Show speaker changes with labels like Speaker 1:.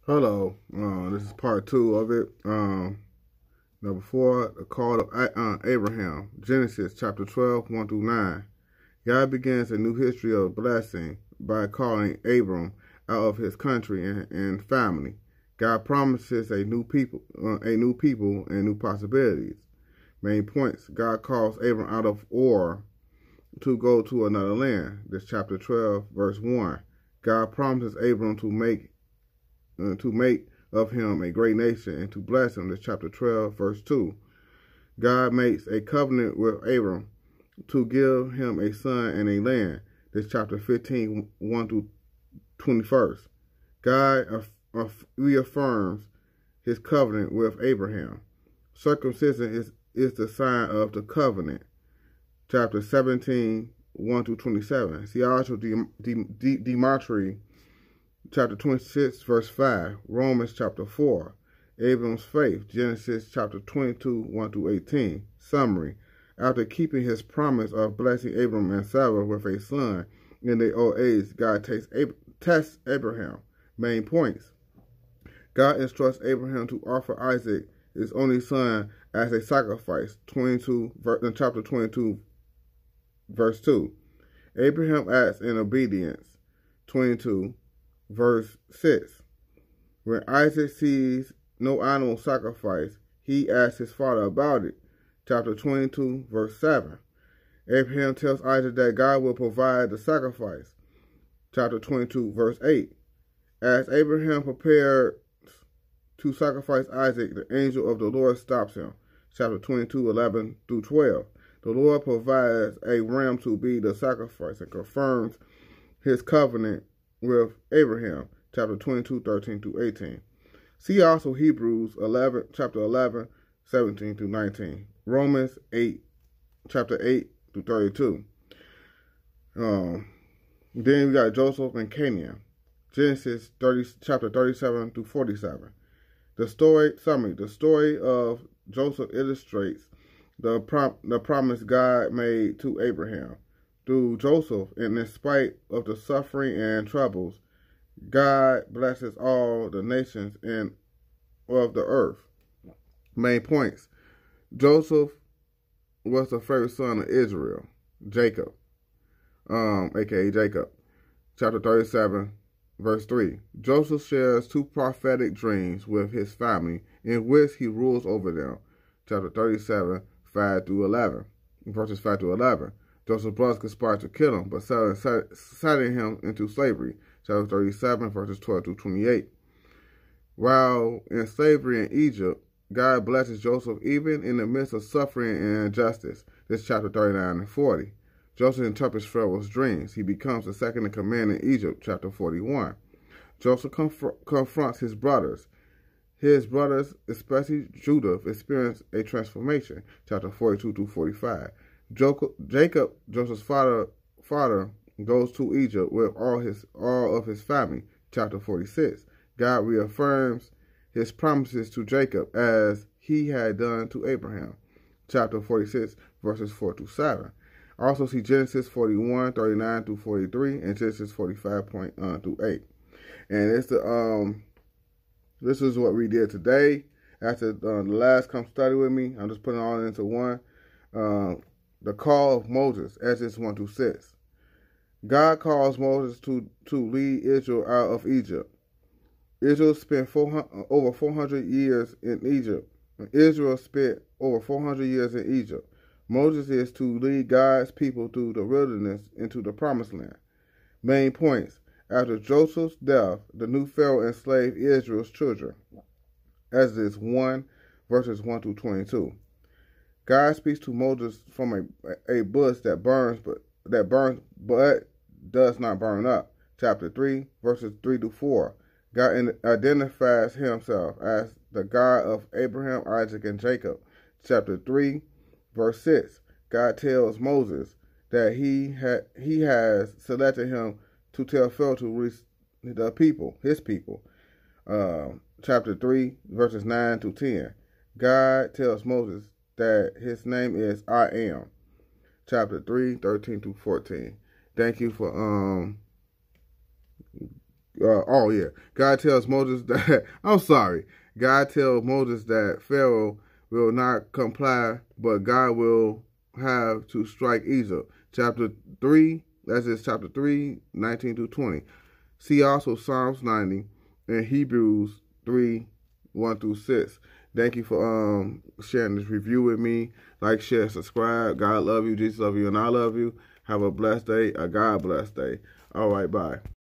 Speaker 1: Hello, this is part two of it. Number four, the call of Abraham, Genesis chapter 12, 1 through 9. God begins a new history of blessing by calling Abram out of his country and family. God promises a new people and new possibilities. Main points: God calls Abram out of Ur to go to another land. This chapter 12, verse 1. God promises Abram to make of him a great nation and to bless him. This chapter 12, verse 2. God makes a covenant with Abram to give him a son and a land. This chapter 15, 1 through 21st. God reaffirms his covenant with Abraham. Circumcision is the sign of the covenant. Chapter 17, 1 through 27. See also Demetri, chapter 26, verse 5. Romans chapter 4. Abram's faith. Genesis chapter 22, 1 through 18. Summary. After keeping his promise of blessing Abram and Sarah with a son in their old age, God tests Abraham. Main points. God instructs Abraham to offer Isaac, his only son, as a sacrifice. Chapter 22, verse 2. Abraham acts in obedience. 22, verse 6. When Isaac sees no animal sacrifice, he asks his father about it. Chapter 22, verse 7. Abraham tells Isaac that God will provide the sacrifice. Chapter 22, verse 8. As Abraham prepares to sacrifice Isaac, the angel of the Lord stops him. Chapter 22, 11 through 12. The Lord provides a ram to be the sacrifice and confirms his covenant with Abraham. Chapter 22, 13 through 18. See also Hebrews 11, chapter 11, 17 through 19. Romans 8, chapter 8 through 32. Then we got Joseph and Canaan. Genesis 30, chapter 37 through 47. The story of Joseph illustrates the promise God made to Abraham. Through Joseph, and in spite of the suffering and troubles, God blesses all the nations of the earth. Main points. Joseph was the first son of Israel, Jacob, aka Jacob. Chapter 37, verse 3. Joseph shares two prophetic dreams with his family in which he rules over them. Chapter 37, 5 through 11. Verses 5 through 11. Joseph's brothers conspired to kill him, but selling him into slavery. Chapter 37, verses 12 through 28. While in slavery in Egypt, God blesses Joseph even in the midst of suffering and injustice. This is chapter 39 and 40. Joseph interprets Pharaoh's dreams. He becomes the second in command in Egypt. Chapter 41. Joseph confronts his brothers. His brothers, especially Judah, experience a transformation. Chapter 42 through 45. Jacob, Joseph's father, goes to Egypt with all of his family. Chapter 46. God reaffirms his promises to Jacob as he had done to Abraham. Chapter 46, verses 4 through 7. Also see Genesis 41, 39 through 43, and Genesis 45 through 8. And this is what we did today. After the last come study with me, I'm just putting it all into one. The call of Moses, Exodus 1 through 6. God calls Moses to lead Israel out of Egypt. Israel spent over 400 years in Egypt. Israel spent over 400 years in Egypt. Moses is to lead God's people through the wilderness into the promised land. Main points. After Joseph's death, the new Pharaoh enslaved Israel's children. Exodus 1, verses 1 through 22. God speaks to Moses from a bush that burns but does not burn up. Chapter 3, verses 3 to 4. God identifies himself as the God of Abraham, Isaac, and Jacob. Chapter 3, verse 6. God tells Moses that he has selected him to tell Pharaoh to release his people. Chapter 3, verses 9 to 10. God tells Moses that his name is I Am. Chapter 3, 13 through 14. Thank you for Oh yeah, God tells Moses that I'm sorry. God tells Moses that Pharaoh will not comply, but God will have to strike Egypt. Chapter 3, that's chapter 3, 19 through 20. See also Psalms 90 and Hebrews 3, 1 through 6. Thank you for sharing this review with me. Like, share, subscribe. God love you, Jesus love you, and I love you. Have a blessed day, a God blessed day. All right, bye.